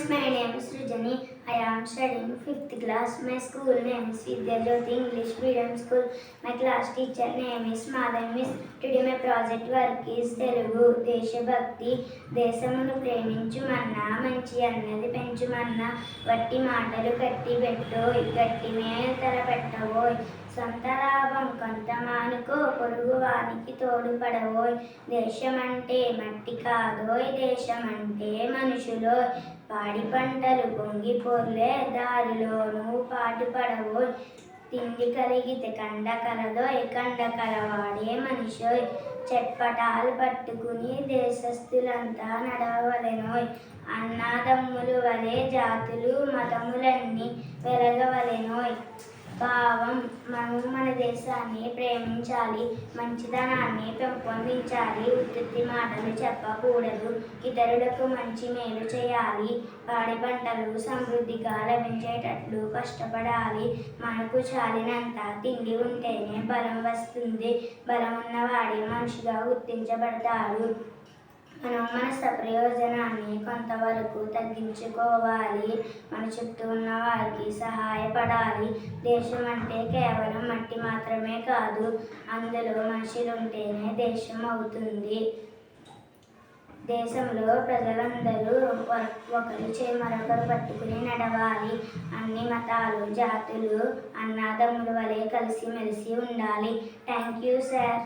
my name is Srijani. I am studying 5th class. My school name is Vidyajyoti English Medium School. My class teacher name is Madam Miss. Today my project work is Telugu Deshabhakti. దేశమును ప్రేమించుమన్నా మంచి అన్నది పెంచుమన్నా వట్టి మాటలు కట్టి పెట్టోయ్ గట్టి మీద తలపెట్టవోయ్ సొంత లాభం కొంత మానుకో పొరుగు వానికి తోడుపడవోయ్ దేశమంటే మట్టి కాదోయ్ దేశమంటే మనుషులోయ్ పాడి పంటలు పొంగిపోర్లే దారిలోనూ పాటుపడవోయ్ తిండి కలిగితే కండ కలదోయ్ కండ కలవాడే మనిషోయ్ చెట్పటాలు పట్టుకుని దేశస్థులంతా నడవలెనోయ్ అన్నాదమ్ములు వలె జాతులు మతములన్నీ వెలగవలెనోయ్ భావం మనము మన దేశాన్ని ప్రేమించాలి, మంచితనాన్ని పెంపొందించాలి, ఉత్తుత్తి మాటలు చెప్పకూడదు, ఇతరులకు మంచి మేలు చేయాలి, పాడి పంటలు సమృద్ధిగా లభించేటట్లు కష్టపడాలి, మనకు చాలినంత తిండి ఉంటేనే బలం వస్తుంది, బలం ఉన్నవాడే మనిషిగా గుర్తించబడతాడు. మనం మన ప్రయోజనాన్ని కొంతవరకు తగ్గించుకోవాలి, మన చుట్టూ ఉన్న వారికి సహాయపడాలి. దేశం అంటే కేవలం మట్టి మాత్రమే కాదు, అందులో మనుషులు ఉంటేనే దేశం అవుతుంది. దేశంలో ప్రజలందరూ ఒకరి మరొకరు పట్టుకుని నడవాలి. అన్ని మతాలు జాతులు అన్నాదమ్ముల వలె కలిసిమెలిసి ఉండాలి. Thank you sir.